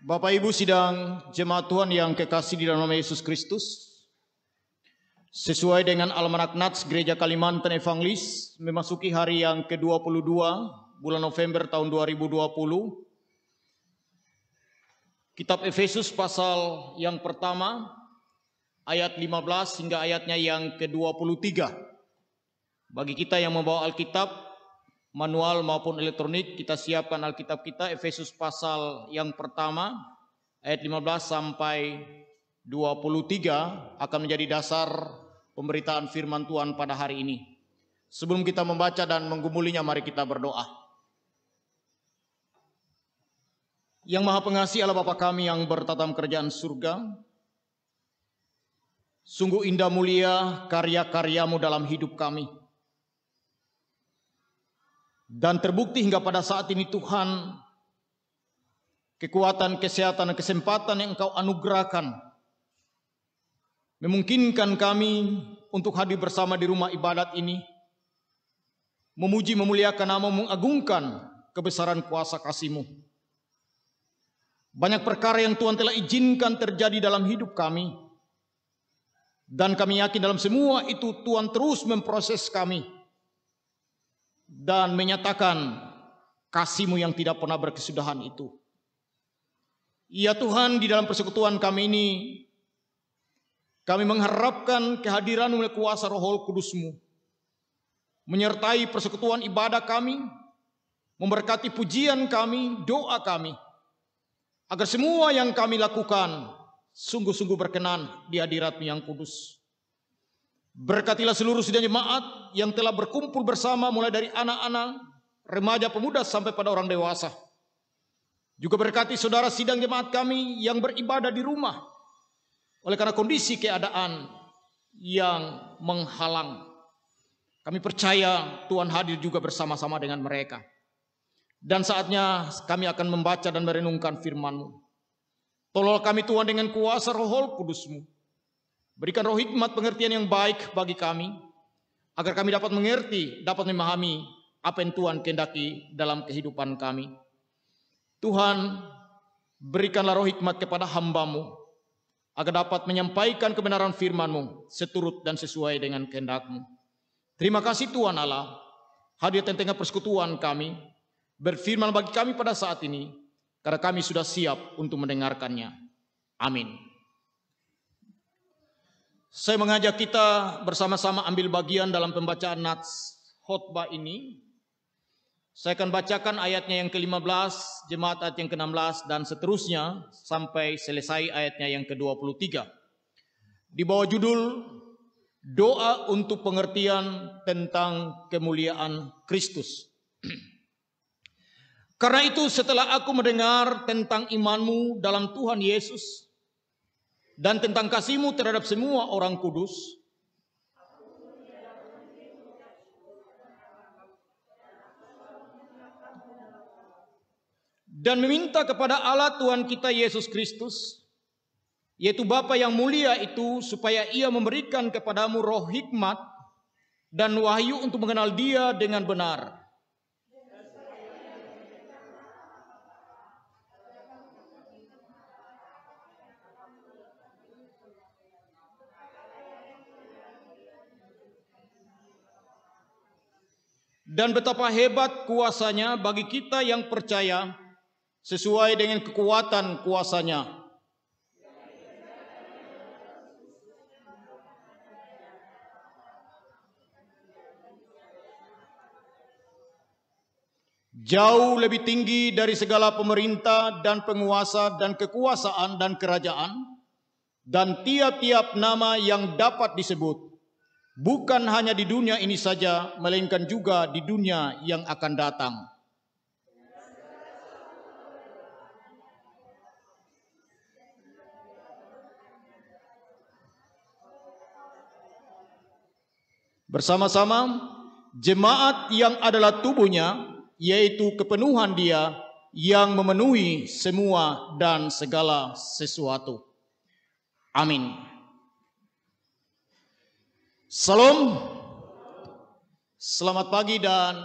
Bapak Ibu sidang jemaat Tuhan yang kekasih di dalam nama Yesus Kristus, sesuai dengan Almanak Nats Gereja Kalimantan Evangelis, memasuki hari yang ke-22 bulan November tahun 2020. Kitab Efesus pasal yang pertama, ayat 15 hingga ayatnya yang ke-23. Bagi kita yang membawa Alkitab, manual maupun elektronik, kita siapkan Alkitab kita. Efesus pasal yang pertama ayat 15 sampai 23 akan menjadi dasar pemberitaan firman Tuhan pada hari ini. Sebelum kita membaca dan menggumulinya, mari kita berdoa. Yang Maha Pengasih Allah Bapa kami yang bertatam kerajaan surga, sungguh indah mulia karya-karyamu dalam hidup kami. Dan terbukti hingga pada saat ini Tuhan, kekuatan, kesehatan, dan kesempatan yang Engkau anugerahkan memungkinkan kami untuk hadir bersama di rumah ibadat ini, memuji, memuliakan nama-Mu, mengagungkan kebesaran kuasa kasih-Mu. Banyak perkara yang Tuhan telah izinkan terjadi dalam hidup kami, dan kami yakin dalam semua itu Tuhan terus memproses kami dan menyatakan kasih-Mu yang tidak pernah berkesudahan itu. Ya Tuhan, di dalam persekutuan kami ini, kami mengharapkan kehadiran-Mu oleh kuasa Roh Kudus-Mu, menyertai persekutuan ibadah kami, memberkati pujian kami, doa kami, agar semua yang kami lakukan sungguh-sungguh berkenan di hadirat-Mu yang kudus. Berkatilah seluruh sidang jemaat yang telah berkumpul bersama, mulai dari anak-anak, remaja, pemuda sampai pada orang dewasa. Juga berkati saudara sidang jemaat kami yang beribadah di rumah oleh karena kondisi keadaan yang menghalang. Kami percaya Tuhan hadir juga bersama-sama dengan mereka. Dan saatnya kami akan membaca dan merenungkan firman-Mu. Tolong kami Tuhan dengan kuasa Roh Kudus-Mu. Berikan roh hikmat pengertian yang baik bagi kami, agar kami dapat mengerti, dapat memahami apa yang Tuhan kehendaki dalam kehidupan kami. Tuhan, berikanlah roh hikmat kepada hamba-Mu, agar dapat menyampaikan kebenaran firman-Mu seturut dan sesuai dengan kehendak-Mu. Terima kasih Tuhan Allah, hadir di tengah persekutuan kami, berfirman bagi kami pada saat ini, karena kami sudah siap untuk mendengarkannya. Amin. Saya mengajak kita bersama-sama ambil bagian dalam pembacaan nats khotbah ini. Saya akan bacakan ayatnya yang ke-15, jemaat ayat yang ke-16 dan seterusnya sampai selesai ayatnya yang ke-23. Di bawah judul Doa untuk Pengertian tentang Kemuliaan Kristus. Karena itu setelah aku mendengar tentang iman-Mu dalam Tuhan Yesus dan tentang kasih-Mu terhadap semua orang kudus, dan meminta kepada Allah Tuhan kita Yesus Kristus, yaitu Bapa yang mulia itu, supaya Ia memberikan kepadamu roh hikmat dan wahyu untuk mengenal Dia dengan benar. Dan betapa hebat kuasa-Nya bagi kita yang percaya, sesuai dengan kekuatan kuasa-Nya. Jauh lebih tinggi dari segala pemerintah dan penguasa dan kekuasaan dan kerajaan, dan tiap-tiap nama yang dapat disebut, bukan hanya di dunia ini saja, melainkan juga di dunia yang akan datang. Bersama-sama jemaat yang adalah tubuhnya, yaitu kepenuhan Dia yang memenuhi semua dan segala sesuatu. Amin. Salam. Selamat pagi dan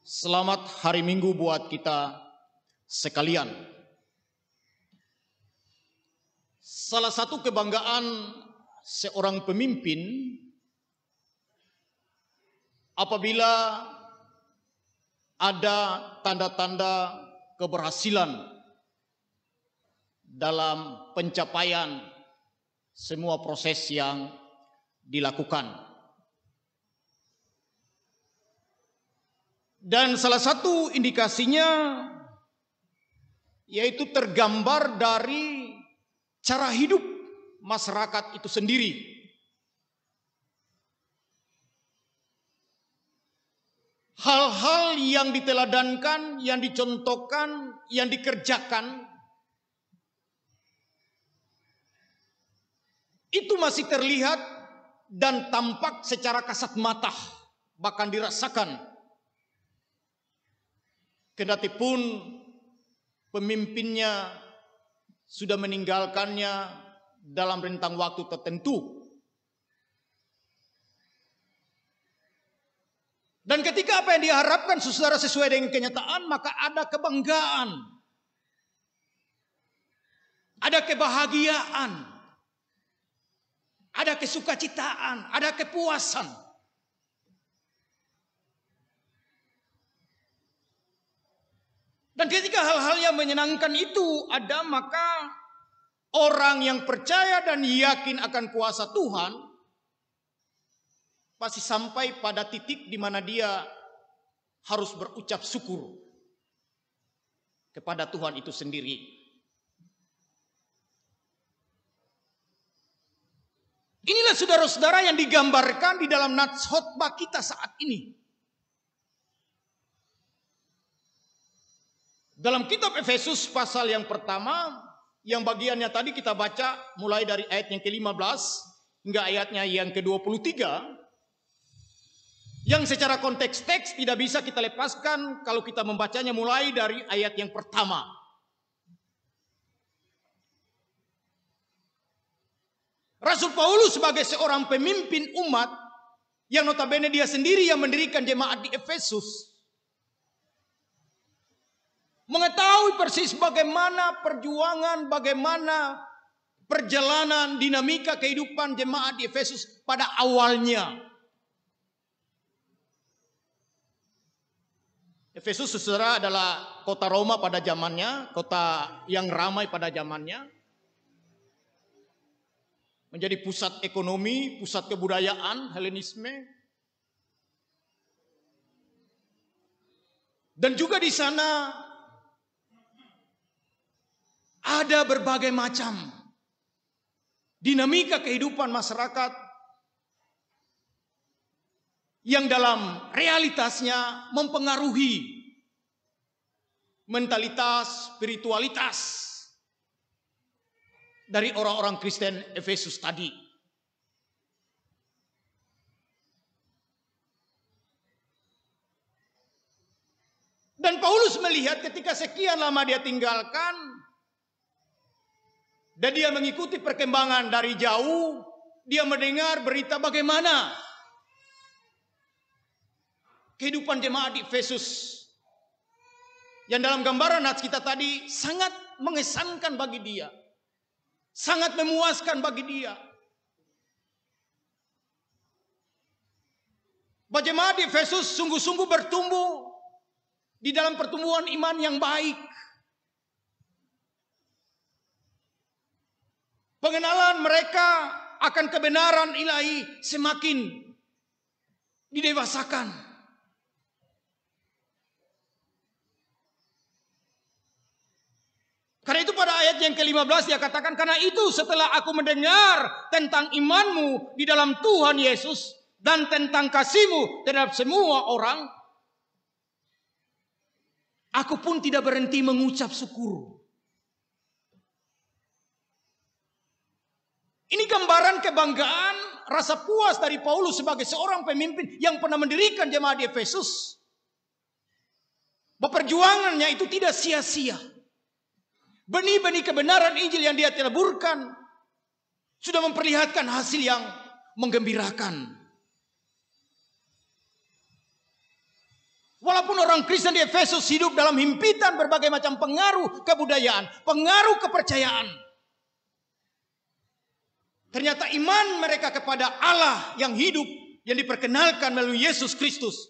selamat hari Minggu buat kita sekalian. Salah satu kebanggaan seorang pemimpin apabila ada tanda-tanda keberhasilan dalam pencapaian semua proses yang dilakukan. Dan salah satu indikasinya yaitu tergambar dari cara hidup masyarakat itu sendiri. Hal-hal yang diteladankan, yang dicontohkan, yang dikerjakan itu masih terlihat dan tampak secara kasat mata, bahkan dirasakan. Kendatipun pemimpinnya sudah meninggalkannya dalam rentang waktu tertentu. Dan ketika apa yang diharapkan saudara sesuai dengan kenyataan, maka ada kebanggaan, ada kebahagiaan, ada kesukacitaan, ada kepuasan. Dan ketika hal-hal yang menyenangkan itu ada, maka orang yang percaya dan yakin akan kuasa Tuhan pasti sampai pada titik di mana dia harus berucap syukur kepada Tuhan itu sendiri. Inilah saudara-saudara yang digambarkan di dalam nats khotbah kita saat ini. Dalam kitab Efesus pasal yang pertama, yang bagiannya tadi kita baca mulai dari ayat yang ke-15 hingga ayatnya yang ke-23, yang secara konteks teks tidak bisa kita lepaskan kalau kita membacanya mulai dari ayat yang pertama. Rasul Paulus sebagai seorang pemimpin umat, yang notabene dia sendiri yang mendirikan jemaat di Efesus, mengetahui persis bagaimana perjuangan, bagaimana perjalanan dinamika kehidupan jemaat di Efesus pada awalnya. Efesus saudara adalah kota Roma pada zamannya, kota yang ramai pada zamannya. Menjadi pusat ekonomi, pusat kebudayaan, Helenisme. Dan juga di sana ada berbagai macam dinamika kehidupan masyarakat yang dalam realitasnya mempengaruhi mentalitas, spiritualitas dari orang-orang Kristen Efesus tadi. Dan Paulus melihat ketika sekian lama dia tinggalkan dan dia mengikuti perkembangan dari jauh, dia mendengar berita bagaimana kehidupan jemaat di Efesus yang dalam gambaran nats kita tadi sangat mengesankan bagi dia, sangat memuaskan bagi dia. Bahwa jemaat di Efesus sungguh-sungguh bertumbuh di dalam pertumbuhan iman yang baik. Pengenalan mereka akan kebenaran ilahi semakin didewasakan. Karena itu pada ayat yang ke-15 dia katakan, karena itu setelah aku mendengar tentang imanmu di dalam Tuhan Yesus dan tentang kasihmu terhadap semua orang, aku pun tidak berhenti mengucap syukur. Ini gambaran kebanggaan, rasa puas dari Paulus sebagai seorang pemimpin yang pernah mendirikan jemaat di Efesus. Bahwa perjuangannya itu tidak sia-sia. Benih-benih kebenaran Injil yang dia taburkan sudah memperlihatkan hasil yang menggembirakan. Walaupun orang Kristen di Efesus hidup dalam himpitan berbagai macam pengaruh kebudayaan, pengaruh kepercayaan. Ternyata iman mereka kepada Allah yang hidup, yang diperkenalkan melalui Yesus Kristus,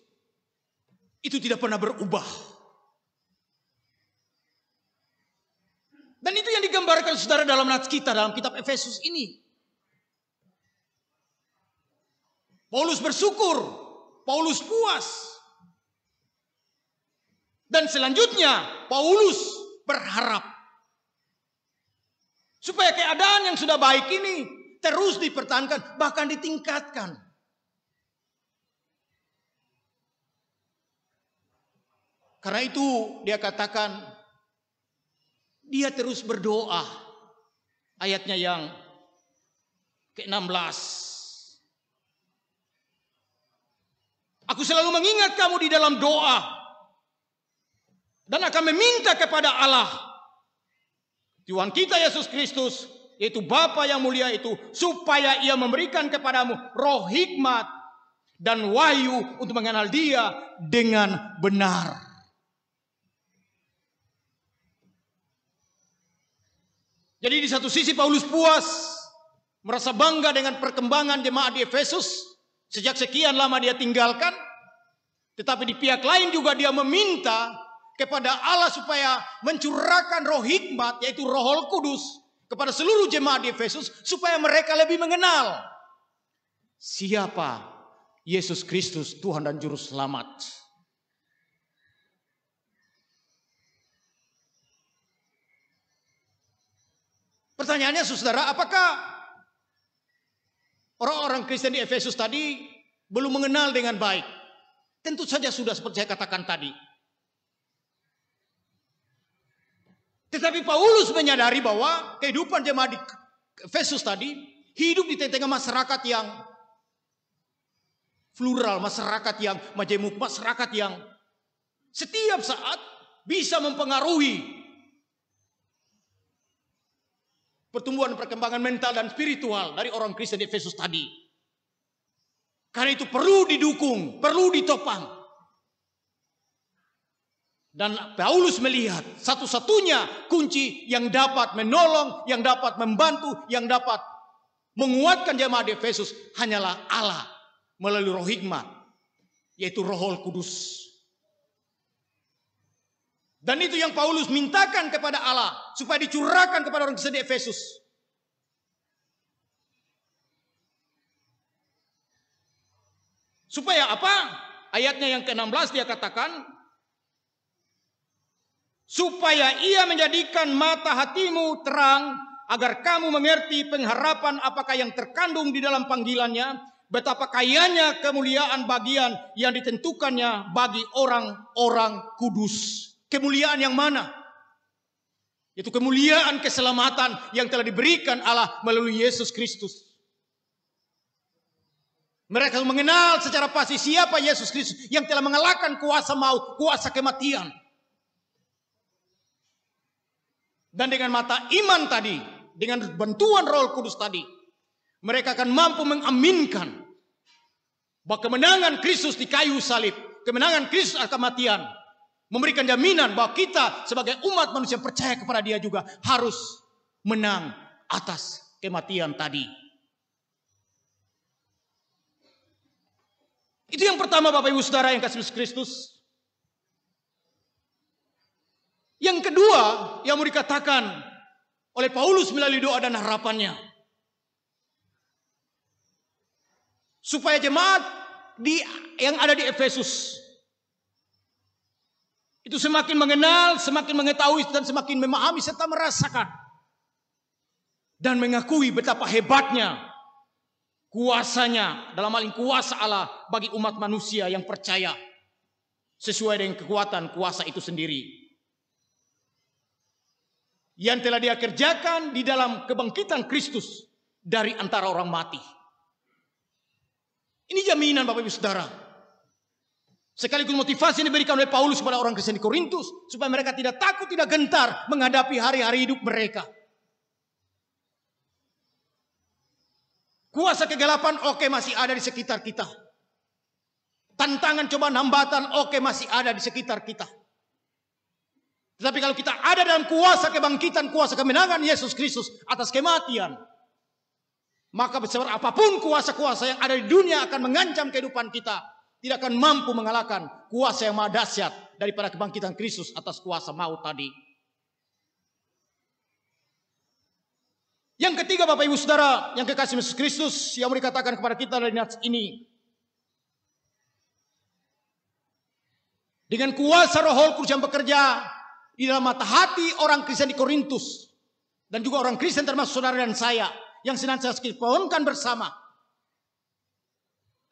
itu tidak pernah berubah. Dan itu yang digambarkan saudara dalam nats kita, dalam kitab Efesus ini. Paulus bersyukur, Paulus puas. Dan selanjutnya Paulus berharap supaya keadaan yang sudah baik ini terus dipertahankan, bahkan ditingkatkan. Karena itu dia katakan, dia terus berdoa. Ayatnya yang ke-16. Aku selalu mengingat kamu di dalam doa, dan akan meminta kepada Allah, Tuhan kita Yesus Kristus, yaitu Bapa yang mulia itu, supaya Ia memberikan kepadamu roh hikmat dan wahyu untuk mengenal Dia dengan benar. Jadi di satu sisi Paulus puas, merasa bangga dengan perkembangan jemaat di Efesus sejak sekian lama dia tinggalkan. Tetapi di pihak lain juga dia meminta kepada Allah supaya mencurahkan roh hikmat, yaitu Roh Kudus, kepada seluruh jemaat di Efesus, supaya mereka lebih mengenal siapa Yesus Kristus, Tuhan dan Juru Selamat. Pertanyaannya saudara, apakah orang-orang Kristen di Efesus tadi belum mengenal dengan baik? Tentu saja sudah, seperti saya katakan tadi. Tetapi Paulus menyadari bahwa kehidupan jemaat di Efesus tadi hidup di tengah masyarakat yang plural, masyarakat yang majemuk, masyarakat yang setiap saat bisa mempengaruhi pertumbuhan perkembangan mental dan spiritual dari orang Kristen di Efesus tadi. Karena itu perlu didukung, perlu ditopang. Dan Paulus melihat satu-satunya kunci yang dapat menolong, yang dapat membantu, yang dapat menguatkan jemaat di Efesus hanyalah Allah melalui roh hikmat, yaitu Roh Kudus. Dan itu yang Paulus mintakan kepada Allah supaya dicurahkan kepada orang Kristen di Efesus. Supaya apa? Ayatnya yang ke-16 dia katakan, supaya Ia menjadikan mata hatimu terang, agar kamu mengerti pengharapan apakah yang terkandung di dalam panggilannya, betapa kayanya kemuliaan bagian yang ditentukannya bagi orang-orang kudus. Kemuliaan yang mana? Itu kemuliaan keselamatan yang telah diberikan Allah melalui Yesus Kristus. Mereka mengenal secara pasti siapa Yesus Kristus yang telah mengalahkan kuasa maut, kuasa kematian. Dan dengan mata iman tadi, dengan bantuan Roh Kudus tadi, mereka akan mampu mengaminkan bahwa kemenangan Kristus di kayu salib, kemenangan Kristus atas kematian, memberikan jaminan bahwa kita sebagai umat manusia percaya kepada Dia juga harus menang atas kematian tadi. Itu yang pertama Bapak Ibu Saudara yang kasih Yesus Kristus. Yang kedua yang mau dikatakan oleh Paulus melalui doa dan harapannya, supaya jemaat yang ada di Efesus itu semakin mengenal, semakin mengetahui dan semakin memahami serta merasakan dan mengakui betapa hebatnya kuasanya, dalam hal ini kuasa Allah bagi umat manusia yang percaya sesuai dengan kekuatan kuasa itu sendiri yang telah Dia kerjakan di dalam kebangkitan Kristus dari antara orang mati. Ini jaminan Bapak Ibu Saudara. Sekaligus motivasi yang diberikan oleh Paulus kepada orang Kristen di Korintus supaya mereka tidak takut, tidak gentar menghadapi hari-hari hidup mereka. Kuasa kegelapan masih ada di sekitar kita. Tantangan cobaan hambatan masih ada di sekitar kita. Tetapi kalau kita ada dalam kuasa kebangkitan, kuasa kemenangan Yesus Kristus atas kematian, maka besar apapun kuasa-kuasa yang ada di dunia akan mengancam kehidupan kita, tidak akan mampu mengalahkan kuasa yang maha dahsyat daripada kebangkitan Kristus atas kuasa maut tadi. Yang ketiga, Bapak Ibu Saudara yang kekasih Yesus Kristus, yang mau dikatakan kepada kita dari nats ini, dengan kuasa Roh Kudus yang bekerja di dalam mata hati orang Kristen di Korintus, dan juga orang Kristen termasuk saudara dan saya, yang senantiasa kita pohonkan bersama,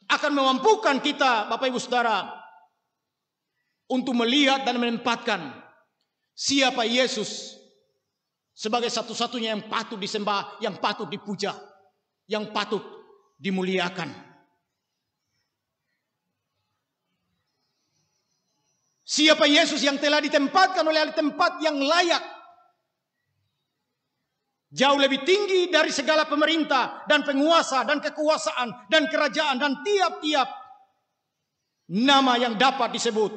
akan memampukan kita, Bapak Ibu Saudara, untuk melihat dan menempatkan siapa Yesus sebagai satu-satunya yang patut disembah, yang patut dipuja, yang patut dimuliakan. Siapa Yesus yang telah ditempatkan oleh ahli tempat yang layak, jauh lebih tinggi dari segala pemerintah dan penguasa dan kekuasaan dan kerajaan dan tiap-tiap nama yang dapat disebut,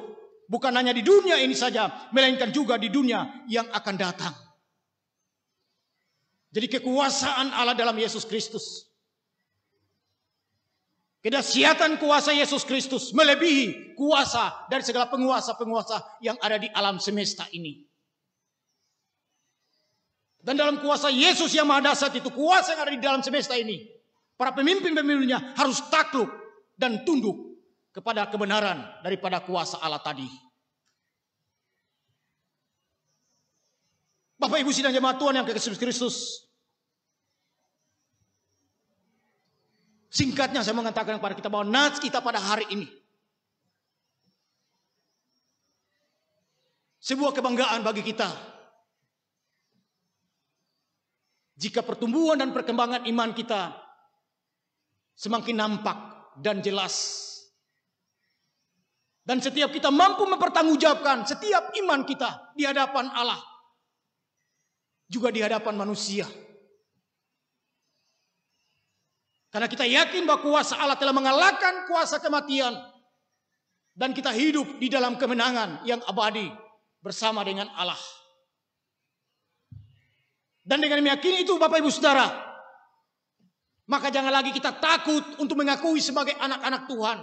bukan hanya di dunia ini saja, melainkan juga di dunia yang akan datang. Jadi kekuasaan Allah dalam Yesus Kristus, kedahsyatan kuasa Yesus Kristus melebihi kuasa dari segala penguasa-penguasa yang ada di alam semesta ini. Dan dalam kuasa Yesus yang maha dahsyat itu, kuasa yang ada di dalam semesta ini, para pemimpin-pemimpinnya harus takluk dan tunduk kepada kebenaran daripada kuasa Allah tadi. Bapak Ibu sidang jemaat Tuhan yang kekasih Kristus, singkatnya saya mengatakan kepada kita bahwa nats kita pada hari ini sebuah kebanggaan bagi kita jika pertumbuhan dan perkembangan iman kita semakin nampak dan jelas. Dan setiap kita mampu mempertanggungjawabkan setiap iman kita di hadapan Allah, juga di hadapan manusia. Karena kita yakin bahwa kuasa Allah telah mengalahkan kuasa kematian. Dan kita hidup di dalam kemenangan yang abadi bersama dengan Allah. Dan dengan meyakini itu Bapak Ibu Saudara, maka jangan lagi kita takut untuk mengakui sebagai anak-anak Tuhan.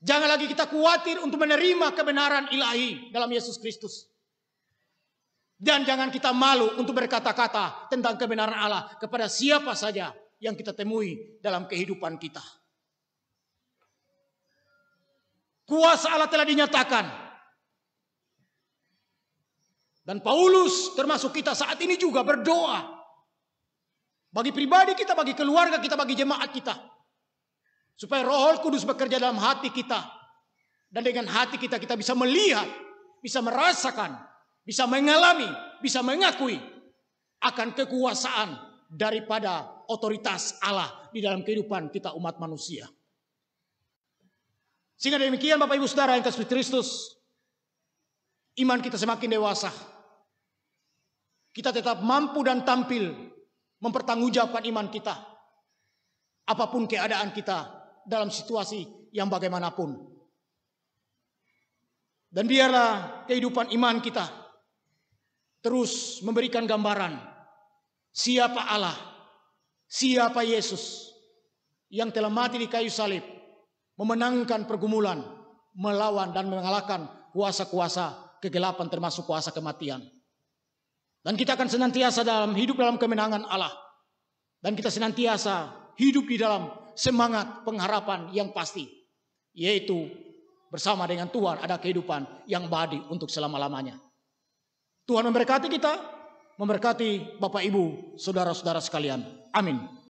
Jangan lagi kita khawatir untuk menerima kebenaran ilahi dalam Yesus Kristus. Dan jangan kita malu untuk berkata-kata tentang kebenaran Allah kepada siapa saja yang kita temui dalam kehidupan kita. Kuasa Allah telah dinyatakan. Dan Paulus termasuk kita saat ini juga berdoa. Bagi pribadi kita, bagi keluarga kita, bagi jemaat kita. Supaya Roh Kudus bekerja dalam hati kita. Dan dengan hati kita, kita bisa melihat, bisa merasakan, bisa mengalami, bisa mengakui akan kekuasaan daripada otoritas Allah di dalam kehidupan kita umat manusia. Sehingga demikian Bapak Ibu Saudara yang kasih Kristus, iman kita semakin dewasa. Kita tetap mampu dan tampil mempertanggungjawabkan iman kita. Apapun keadaan kita dalam situasi yang bagaimanapun. Dan biarlah kehidupan iman kita terus memberikan gambaran siapa Allah, siapa Yesus yang telah mati di kayu salib, memenangkan pergumulan, melawan dan mengalahkan kuasa-kuasa kegelapan termasuk kuasa kematian. Dan kita akan senantiasa hidup dalam kemenangan Allah. Dan kita senantiasa hidup di dalam semangat pengharapan yang pasti. Yaitu bersama dengan Tuhan ada kehidupan yang abadi untuk selama-lamanya. Tuhan memberkati kita, memberkati Bapak Ibu, saudara-saudara sekalian. Amin.